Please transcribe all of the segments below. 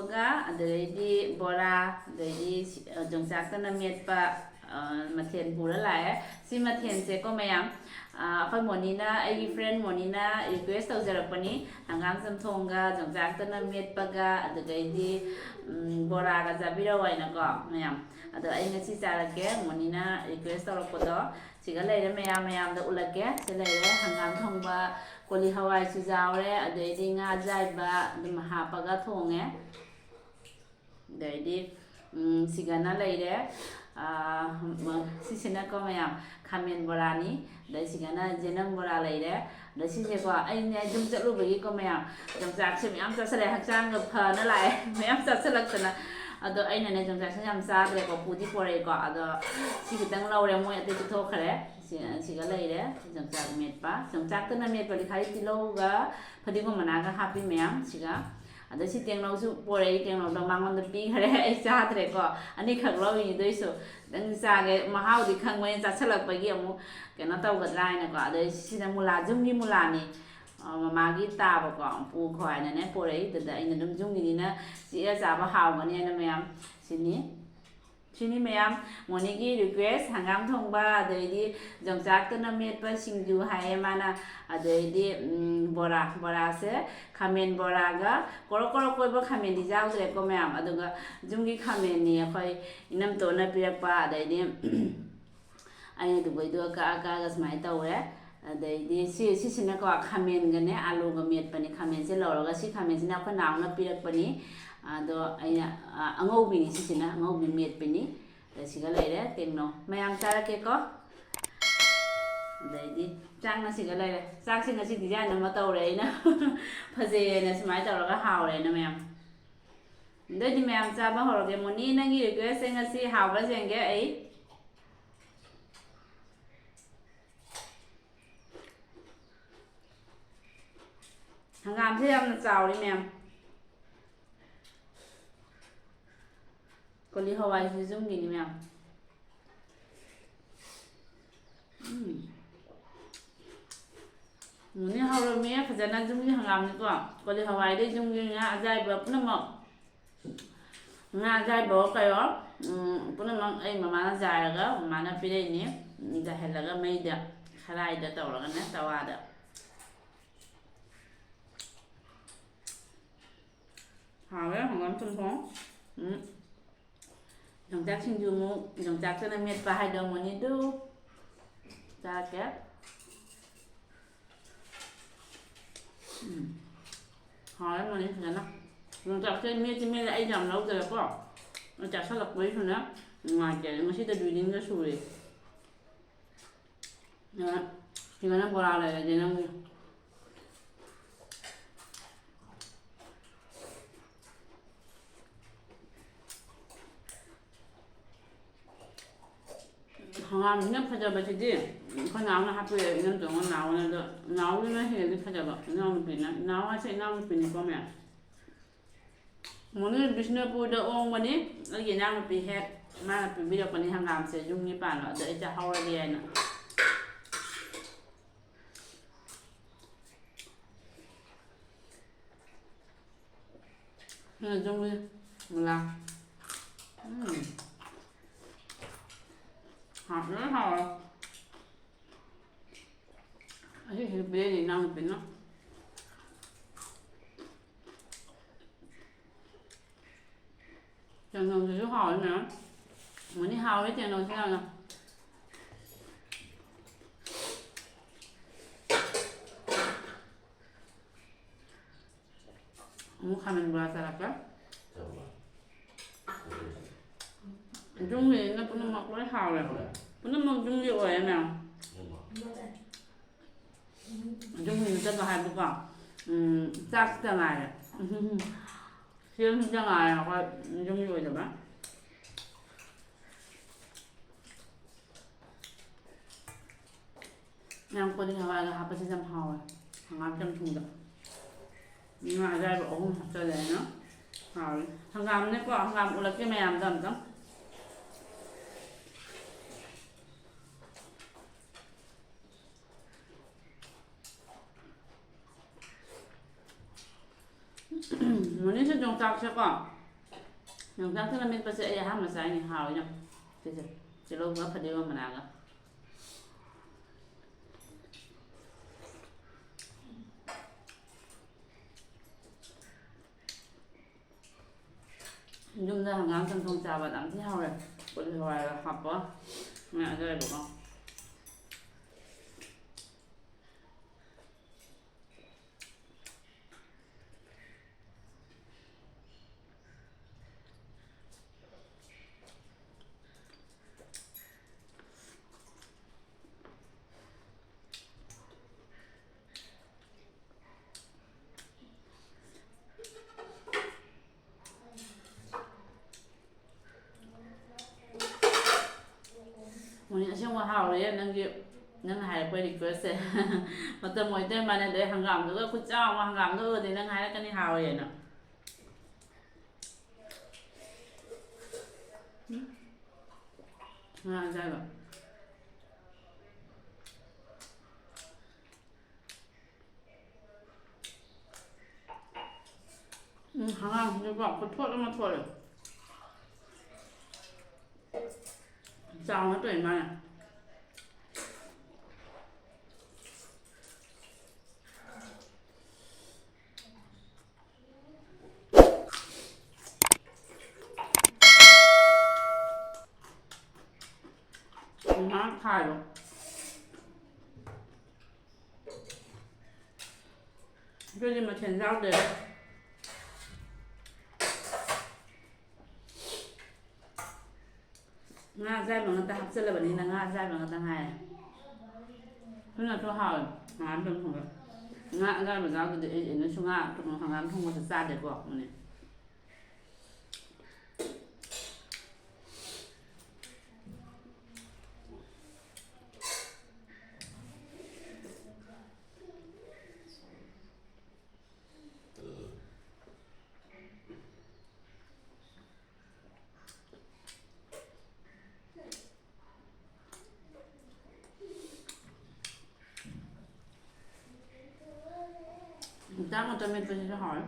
ꯊꯣꯡꯕꯒ ꯑꯗꯩꯗꯤ ꯕꯣꯔꯥ ꯑꯗꯩꯗꯤ ꯌꯣꯡꯆꯥꯛꯇꯅ ꯃꯦꯠꯄ ꯃꯊꯦꯜ ꯄꯨꯔ ꯂꯥꯛꯑꯦ ꯁꯤ ꯃꯊꯦꯜꯁꯦꯀꯣ ꯃꯌꯥꯝ ꯑꯩꯈꯣꯏ ꯃꯣꯅꯤꯅ ꯑꯩꯒꯤ ꯐ꯭ꯔꯦꯟ ꯃꯣꯅꯤꯅ ꯔꯤꯀ꯭ꯋꯦꯁ ꯇꯧꯖꯔꯛꯄꯅꯤ ꯍꯪꯒꯥꯝ ꯆꯝꯊꯣꯡꯒ ꯌꯣꯡꯆꯥꯛꯇꯅ ꯃꯦꯠꯄꯒ ꯑꯗꯨꯗꯩꯗꯤ ꯕꯣꯔꯥꯒ ꯆꯥꯕꯤꯔꯛꯑꯣ ꯍꯥꯏꯅꯀꯣ ꯃꯌꯥꯝ ꯑꯗꯣ ꯑꯩ ꯉꯁꯤ ꯆꯥꯔꯛꯀꯦ ꯃꯣꯅꯤꯅ ꯔꯤꯀ꯭ꯋꯦꯁ ꯇꯧꯔꯛꯄꯗꯣ ꯁꯤꯒ ꯂꯩꯔꯦ ꯃꯌꯥꯝꯗ ꯎꯠꯂꯛꯀꯦ ꯁꯤ ꯂꯩꯔꯦ ꯍꯪꯒꯥꯝ ꯊꯣꯡꯕ ꯀꯣꯂꯤ ꯍꯋꯥꯏꯁꯨ ꯌꯥꯎꯔꯦ ꯑꯗꯩꯗꯤ ꯉꯥ ꯑꯌꯥꯏꯕ ꯑꯗꯨꯝ ꯍꯥꯞꯄꯒ ꯊꯣꯡꯉꯦ ꯑꯗꯩꯗꯤ ꯁꯤꯒꯅ ꯂꯩꯔꯦ ꯁꯤꯁꯤꯅꯀꯣ ꯃꯌꯥꯝ ꯈꯥꯃꯦꯟ ꯕꯣꯔꯥꯅꯤ ꯑꯗꯩ ꯁꯤꯒꯅ ꯌꯦꯅꯝ ꯕꯣꯔꯥ ꯂꯩꯔꯦ ꯑꯗꯩ ꯁꯤꯁꯦꯀꯣ ꯑꯩꯅ ꯑꯗꯨꯝ ꯆꯠꯂꯨꯕꯒꯤꯀꯣ ꯃꯌꯥꯝ ꯌꯣꯡꯆꯥꯛꯁꯦ ꯃꯌꯥꯝ ꯆꯠꯁꯜꯂꯦ ꯍꯛꯆꯥꯡꯒ ꯐꯅ ꯂꯥꯛꯑꯦ ꯃꯌꯥꯝ ꯆꯠꯁꯜꯂꯛꯇꯅ ꯑꯗꯣ ꯑꯩꯅꯅꯦ ꯌꯣꯡꯆꯥꯛꯁꯦ ꯌꯥꯝ ꯆꯥꯗ꯭ꯔꯦꯀꯣ ꯄꯨꯗꯤ ꯄꯣꯔꯛꯑꯦꯀꯣ ꯑꯗꯣ ꯁꯤ ꯈꯤꯇꯪ ꯂꯧꯔꯦ ꯃꯣꯏ ꯑꯇꯩ ꯄꯤꯊꯣꯛꯈ꯭ꯔꯦ ꯁꯤꯒ ꯂꯩꯔꯦ ꯌꯣꯡꯆꯥꯛ ꯃꯦꯠꯄ ꯌꯣꯡꯆꯥꯛꯇꯅ ꯃꯦꯠꯄꯗꯤ ꯈꯥꯔꯤ ꯇꯤꯜꯍꯧꯒ ꯐꯗꯤꯒꯣꯝ ꯃꯅꯥꯒ ꯍꯥꯞꯄꯤ ꯃꯌꯥꯝ ꯁꯤꯒ ꯑꯗ ꯁꯤ ꯇꯦꯡꯅꯧꯁꯨ ꯄꯣꯔꯛꯏ ꯇꯦꯡꯅꯧꯗꯣ ꯃꯉꯣꯟꯗ ꯄꯤꯈ꯭ꯔꯦ ꯑꯩ ꯆꯥꯗ꯭ꯔꯦꯀꯣ ꯑꯅꯤꯈꯛ ꯂꯧꯏꯅꯤ ꯑꯗꯨꯏꯁꯨ ꯈꯤꯇꯪ ꯆꯥꯒꯦ ꯃꯍꯥꯎꯗꯤ ꯈꯪꯕꯅꯤ ꯆꯥꯁꯤꯜꯂꯛꯄꯒꯤ ꯑꯃꯨꯛ ꯀꯩꯅꯣ ꯇꯧꯒꯗ꯭ꯔꯥ ꯍꯥꯏꯅꯀꯣ ꯑꯗꯩ ꯁꯤꯅ ꯃꯨꯂꯥ ꯌꯨꯝꯒꯤ ꯃꯨꯂꯥꯅꯤ ꯃꯃꯥꯒꯤ ꯇꯥꯕꯀꯣ ꯄꯨꯈꯣ ꯍꯥꯏꯅꯅꯦ ꯄꯣꯔꯛꯏ ꯑꯗꯨꯗ ꯑꯩꯅ ꯑꯗꯨꯝ ꯌꯨꯝꯒꯤꯅꯤꯅ ꯆꯤꯛꯑ ꯆꯥꯕ ꯍꯥꯎꯒꯅꯤꯅ ꯃꯌꯥꯝ ꯁꯤꯅꯤ ꯃꯌꯥꯝ ꯃꯣꯅꯤꯒꯤ ꯔꯤꯀ꯭ꯋꯦꯁ ꯍꯪꯒꯥꯝ ꯊꯣꯡꯕ ꯑꯗꯩꯗꯤ ꯌꯣꯡꯆꯥꯛꯇꯅ ꯃꯦꯠꯄ ꯁꯤꯡꯖꯨ ꯍꯥꯏꯌꯦ ꯃꯥꯅ ꯑꯗꯩꯗꯤ ꯕꯣꯔꯥꯁꯦ ꯈꯥꯃꯦꯟ ꯕꯣꯔꯥꯒ ꯀꯣꯔꯣꯛ ꯀꯣꯏꯕ ꯈꯥꯃꯦꯟꯗꯤ ꯌꯥꯎꯗ꯭ꯔꯦꯀꯣ ꯃꯌꯥꯝ ꯑꯗꯨꯒ ꯌꯨꯝꯒꯤ ꯈꯥꯃꯦꯟꯅꯤ ꯑꯩꯈꯣꯏ ꯏꯅꯝꯇꯣꯟꯅ ꯄꯤꯔꯛꯄ ꯑꯗꯩꯗꯤ ꯑꯩꯅ ꯗꯨꯕꯩꯗꯨꯒ ꯀꯛꯑꯒ ꯁꯨꯃꯥꯏꯅ ꯇꯧꯔꯦ ꯑꯗꯩꯗꯤ ꯁꯤꯁꯤꯅꯀꯣ ꯈꯥꯃꯦꯟꯒꯅꯦ ꯑꯥꯂꯨꯒ ꯃꯦꯠꯄꯅꯤ ꯈꯥꯃꯦꯟꯁꯦ ꯂꯧꯔꯒ ꯁꯤ ꯈꯥꯃꯦꯟꯁꯤꯅ ꯑꯩꯈꯣই ꯅꯥꯎꯅ ꯄꯤꯔꯛꯄꯅꯤ ꯑꯗꯣ ꯑꯩꯅ ꯑꯉꯧꯕꯤꯅꯤ ꯁꯤꯁꯤꯅ ꯑꯉꯧꯕꯤ ꯃꯦꯠꯄꯅꯤ ꯁꯤꯒ ꯂꯩꯔꯦ ꯇꯦꯡꯅꯧ ꯃꯌꯥꯝ ꯆꯥꯔꯛꯀꯦꯀꯣ ꯑꯗꯩꯗꯤ ꯆꯥꯛꯅ ꯁꯤꯒ ꯂꯩꯔꯦ ꯆꯥꯛꯁꯤ ꯉꯁꯤ ꯗꯤꯖꯥꯏꯟ ꯑꯃ ꯇꯧꯔꯦ ꯑꯩꯅ ꯐꯖꯩꯌꯦꯅ ꯁꯨꯃꯥꯏꯅ ꯇꯧꯔꯒ ꯍꯥꯎꯔꯦꯅ ꯃꯌꯥꯝ ꯑꯗꯩꯗꯤ ꯃꯌꯥꯝ ꯆꯥꯕ ꯍꯧꯔꯒꯦ ꯃꯣꯅꯤ ꯅꯪꯒꯤ ꯔꯤꯀ꯭ꯋꯦꯁꯁꯦ ꯉꯁꯤ ꯍꯥꯎꯕ꯭ꯔꯥ ꯌꯦꯡꯒꯦ ꯑꯩ ꯍꯪꯒꯥꯝꯁꯦ ꯌꯥꯝꯅ ꯆꯥꯎꯔꯤ ꯃꯌꯥꯝ ꯀꯣꯂꯤ ꯍꯋꯥꯏꯁꯨ ꯌꯨꯝꯒꯤꯅꯤ ꯃꯌꯥꯝ ꯃꯨꯅꯤ ꯍꯧꯔꯝꯃꯦ ꯐꯖꯅ ꯌꯨꯝꯒꯤ ꯍꯪꯒꯥꯝꯅꯤꯀꯣ ꯀꯣꯂꯤ ꯍꯋꯥꯏꯗꯩ ꯌꯨꯝꯒꯤ ꯉꯥ ꯑꯌꯥꯏꯕ ꯄꯨꯝꯅꯃꯛ ꯉꯥ ꯑꯌꯥꯏꯕ ꯀꯩꯌꯣ ꯄꯨꯝꯅꯃꯛ ꯑꯩ ꯃꯃꯥꯅ ꯖꯥꯏꯔꯒ ꯃꯃꯥꯅ ꯄꯤꯔꯛꯏꯅꯤ ꯖꯥꯏꯍꯜꯂꯒ ꯃꯩꯗ ꯈꯔꯥꯏꯗ ꯇꯧꯔꯒꯅꯦ ꯇꯋꯥꯗ ꯍꯥꯎꯋꯦ ꯍꯪꯒꯥꯝ ꯆꯝꯊꯣꯡ ꯌꯣꯡꯆꯥꯛ ꯁꯤꯡꯖꯨꯃꯨꯛ ꯌꯣꯡꯆꯥꯛꯇꯅ ꯃꯦꯠꯄ ꯍꯥꯏꯗꯣ ꯃꯣꯅꯤꯗꯨ ꯆꯥꯔꯛꯀꯦ ꯍꯥꯎꯋꯦ ꯃꯣꯅꯤ ꯐꯖꯅ ꯌꯣꯡꯆꯥꯛꯁꯦ ꯃꯦꯠꯇꯤ ꯃꯦꯠꯂꯦ ꯑꯩ ꯌꯥꯝ ꯂꯧꯗ꯭ꯔꯦꯀꯣ ꯆꯥꯁꯤꯜꯂꯛꯄꯩꯁꯨꯅꯦ ꯅꯨꯡꯉꯥꯏꯇꯦ ꯉꯁꯤꯗ ꯕꯤꯜꯗꯤꯡꯒ ꯁꯨꯔꯦ ꯁꯤꯒꯅ ꯕꯣꯔꯥ ꯂꯩꯔꯗꯤ ꯅꯪꯒꯤ ꯍꯪꯒꯥꯝꯁꯤꯅ ꯐꯖꯕꯁꯤꯗꯤ ꯑꯩꯈꯣꯏ ꯅꯥꯎꯅ ꯍꯥꯞꯄꯤꯔꯛꯑꯦ ꯏꯅꯝꯇꯣꯟꯒ ꯅꯥꯎꯅ ꯑꯗꯣ ꯅꯥꯎꯗꯨꯅ ꯍꯦꯜꯂꯤ ꯐꯖꯕ ꯏꯅꯥꯎꯅꯨꯄꯤꯅ ꯅꯥꯎ ꯍꯥꯏꯁꯦ ꯏꯅꯥꯎꯅꯨꯄꯤꯅꯤꯀꯣ ꯃꯌꯥꯝ ꯃꯣꯅꯤ ꯕꯤꯁꯅꯨꯄꯨꯔꯗ ꯑꯣꯡꯕꯅꯤ ꯑꯩꯒꯤ ꯏꯅꯥꯎꯅꯨꯄꯤ ꯍꯦꯛ ꯃꯥꯅ ꯄꯤꯕꯤꯔꯛꯄꯅꯤ ꯍꯪꯒꯥꯝꯁꯦ ꯌꯨꯝꯒꯤ ꯄꯥꯟꯕ ꯑꯗꯣ ꯑꯩ ꯆꯥꯍꯧꯔꯒꯦ ꯍꯥꯏꯅ ꯌꯨꯝꯒꯤ ꯃꯨꯂꯥ ꯍꯥꯎꯋꯦ ꯑꯁꯤꯁꯨ ꯄꯤꯔꯛꯏꯅꯤ ꯏꯅꯥꯎꯅꯨꯄꯤꯅ ꯇꯦꯡꯅꯧꯁꯤꯁꯨ ꯍꯥꯎꯋꯦ ꯃꯌꯥꯝ ꯃꯣꯅꯤ ꯍꯥꯎꯋꯦ ꯇꯦꯡꯅꯧꯁꯤ ꯌꯥꯝꯅ ꯑꯃꯨꯛ ꯈꯥꯃꯦꯟ ꯕꯣꯔꯥ ꯆꯥꯔꯛꯀꯦ ꯌꯨꯝꯒꯤꯅꯤꯅ ꯄꯨꯝꯅꯃꯛ ꯂꯣꯏ ꯍꯥꯎꯔꯦ ꯄꯨꯝꯅꯃꯛ ꯌꯨꯝꯒꯤ ꯑꯣꯏꯔꯦ ꯃꯌꯥꯝ ꯌꯨꯝꯒꯤ ꯅꯠꯇꯕ ꯍꯥꯏꯕꯀꯣ ꯆꯥꯛꯇ ꯉꯥꯏꯔꯦ ꯁꯤꯗ ꯉꯥꯏꯔꯦ ꯑꯩꯈꯣꯏ ꯌꯨꯝꯒꯤ ꯑꯣꯏꯗꯕ ꯌꯥꯝ ꯀꯣꯂꯤ ꯍꯋꯥꯏꯒ ꯍꯥꯞꯄꯁꯤ ꯌꯥꯝ ꯍꯥꯎꯋꯦ ꯍꯪꯒꯥꯝ ꯆꯝꯊꯣꯡꯗ ꯉꯥ ꯑꯌꯥꯏꯕ 3 ꯍꯥꯞꯆꯜꯂꯦ ꯑꯩꯅ ꯍꯥꯎꯋꯦ ꯍꯪꯒꯥꯝꯅꯦꯀꯣ ꯍꯪꯒꯥꯝ ꯎꯠꯂꯛꯀꯦ ꯃꯌꯥꯝꯗ ꯑꯝꯇꯪ ꯃꯣꯅꯤꯁꯨ 영상 제가 영상 틀어면 벌써 애 하면 사인이 하오냐 그래서 제로가 파디가 만나가 chúng ta hàng ngàn thân thông trà và đẳng theo rồi còn hoài là học quá mẹ đây đúng không mình xem qua hào đấy nâng kiểu nâng hai quay đi quay xe mà tầm mỗi tên mà này để hàng gạo nữa cứ cho mà hàng gạo nữa thì nâng hai cái này hào vậy nè à ra rồi hàng gạo như vậy có thuốc mà thuốc rồi sao nó tuyển mà nó khai rồi cái gì mà chuyển giao để nga dai bằng người ta học sinh là bệnh là nga dai bằng người ta hay thế là cho hỏi ngán đừng không nga dai bằng giáo để nó cho nga tụi nó hàng ngán không có thật ra để gọi này chắc người ta mình phải cho hỏi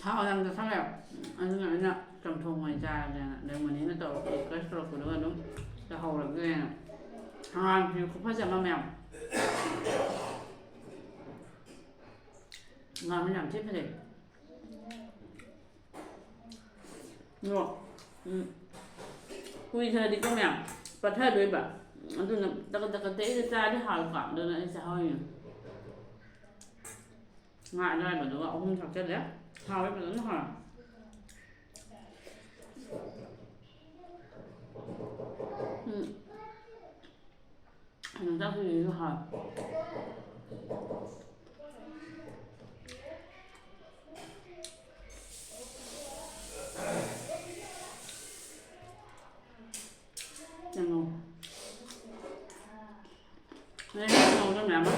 thao rằng được thao lẹo anh nói nè cầm thùng ngoài trà để mà nó tổ cái sổ của nó đúng là hầu là cái này hàng thì cũng phải dặm vào mèo ngon mới làm chết phải để ngọt quy thời đi con mèo và thay đuôi bà tôi là ta tế ra đi hỏi khoảng được là sẽ hơi ngại ra bởi nó không thật chất đấy hỏi mà nó hỏi mình ra thì hỏi chẳng ngủ đây ngủ cho mẹ mà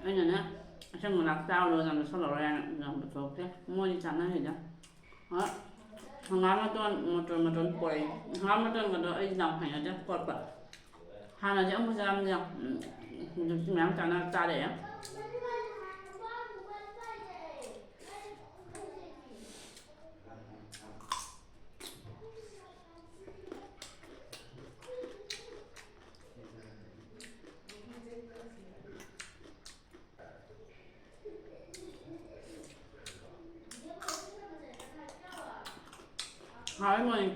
anh này nè xong rồi đặt tao rồi làm sao ra làm một số cái mua đi chắn nó thì đó đó hàng ngàn một tuần quầy hàng ngàn một tuần mà đợi dòng hành ở đó quật quật hàng là chẳng bao giờ làm gì mẹ chẳng là ta để hỏi mình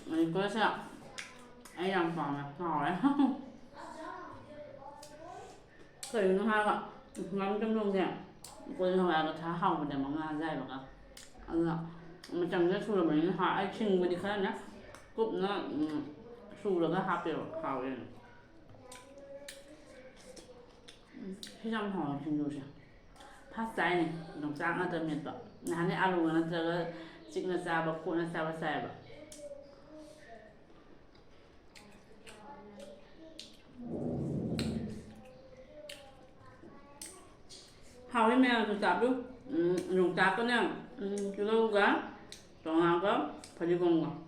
mình có sao anh làm phòng này hỏi khởi nó hai ạ ngắm trong lông thèm cô hỏi là thả hỏng để mà nga dai vào cả mà chẳng biết su là mình hỏi ai chừng với đi khác nhá cụm nó su là cái hạt đều khảo này khi làm hỏi chừng rồi 파스타에 너무 짱하다면 또 나는 알로나 저거 찍는 싸봐 코나 싸봐 싸봐 하위면 그 싸부 용 싸거는 그거가 동하고 버리고 거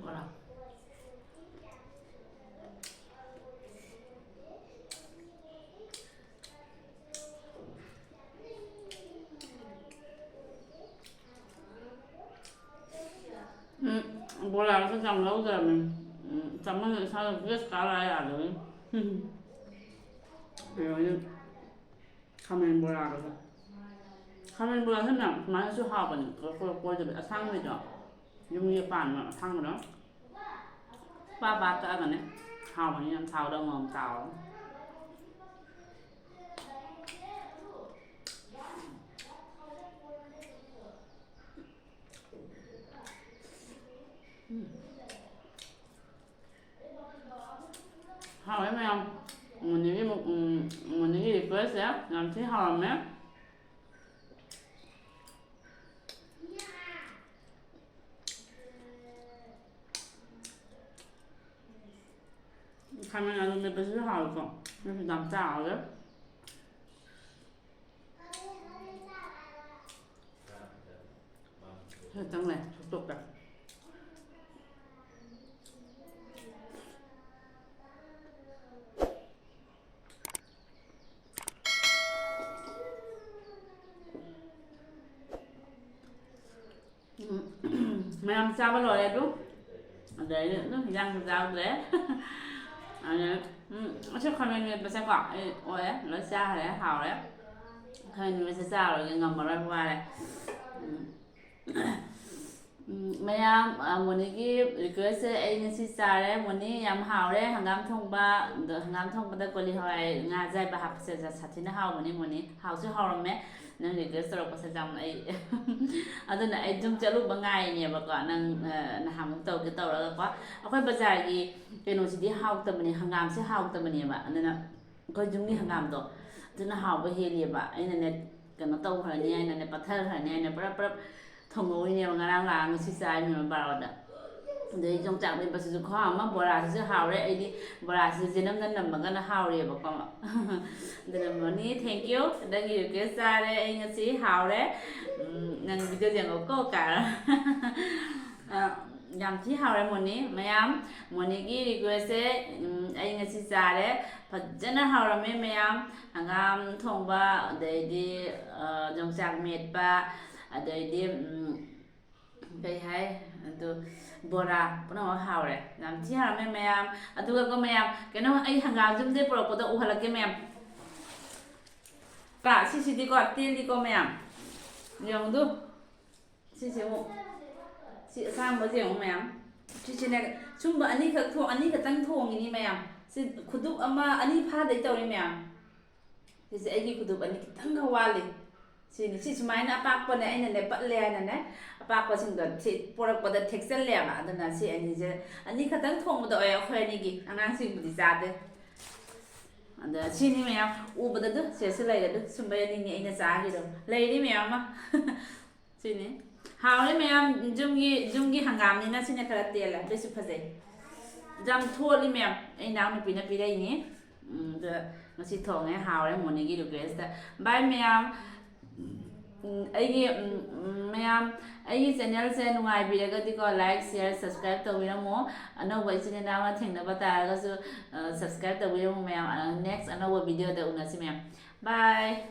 뭐라 뭐라 cái dòng lâu giờ mình chấm nó sao được viết cá lại à đấy rồi 카멘 뭐라 그러죠 카멘 뭐라 하면 많이 수 하거든 그거 거기서 상이죠 용이 반 상으로 빠빠 까거네 하원이 사오도 뭐 사오 hỏi mấy ông một những cái request sẽ làm thế hỏi mấy 카메라 눈에 뺏을 하고 이렇게 남자 알아? 살짝 내 촉촉해 mày làm sao bây giờ đẹp đúng để nó thì răng rau để chắc không nên sẽ gọi ôi nó xa đấy hào đấy thôi mình sẽ sao rồi ngầm vào đây qua này mày muốn cái request agency xa đấy muốn đi làm hào đấy hàng năm thông ba đã có đi hỏi ngà dây bà học sẽ sát thế nào muốn đi hào chứ hào rồi mẹ nên request rồi có sẽ làm ấy ಅದನ್ನ exam ಚಲು ಬಂಗಾಯಿನಿ ಬಕ ನಂಗ್ ನಹಮ್ ತೌಗೆ ತೌರಗ ಅಖೋy bazar gi keno sidi haw tamani hangam se haw tamani ba anana ko jungni hangam do tuna haw ba heli ba aina ne keno taw khani aina ne pathar khani aina pra thongoi ne ngarang la ngsi sai mi ba da de jong chak be basu kho ma bora se haw re ai di bora se jinam nan nam ga na haw re ba ko de mani thank you da gi ke sa re ai ngsi haw re nang video yang có cả nhằm chỉ hào đây muốn ní mấy em muốn ní cái request anh nghe xin ra đấy phải真的好了没mấy em hàng năm thông ba để đi dòng sạc mệt ba để đi cái hay từ bora bữa nào hào đấy làm chỉ hào mấy em tôi có mấy em cái nó anh hàng năm chúng tôi pro có tôi uhala cái mấy em cả xí đi có tiền đi có mấy em 영도 시시모 시상 뭐지 오매am 시시네 춤바 아니 그 아니 그 땅통이니 매am 시 구두 아마 아니 파데 떠리 매am 시시 애기 구두 아니 땅가 와리 시니 시스마이나 아빠꺼네 아이네 빠래네 아빠꺼 싱거 시 포럭보다 텍셀레마 아드나 시 아니 이제 아니 그 땅통보다 어여 커니기 안앙싱부디 자데 ada sini mẹ u bữa đó sẽ lấy được xung bây giờ nhảy nhảy giá gì đâu lấy đi mẹ mà sini hào đấy mẹ dùng cái hàng gam này nó xin cái tiền là để xếp phải jam thua đi mẹ anh nào nó pin đây nhỉ nó chỉ thòng cái hào đấy muốn cái được cái bye mẹ ꯑꯩꯒꯤ ꯃꯌꯥꯝ ꯑꯩꯒꯤ ꯆꯦꯅꯦꯜꯁꯦ ꯅꯨꯡꯉꯥꯏꯕꯤꯔꯒꯗꯤꯀꯣ like ꯁꯤꯌꯔ subscribe ꯇꯧꯕꯤꯔꯝꯃꯣ ꯑꯅꯧꯕ ꯏꯆꯤꯟ ꯏꯅꯥꯎꯅ ꯊꯦꯡꯅꯕ ꯇꯥꯔꯒꯁꯨ subscribe ꯇꯧꯕꯤꯔꯝꯃꯣ ꯃꯌꯥꯝ ꯅꯦꯛꯁ ꯑꯅꯧꯕ ꯚꯤꯗꯤꯑꯣꯗ ꯎꯅꯁꯤ ꯃꯌꯥꯝ ꯕꯥꯏ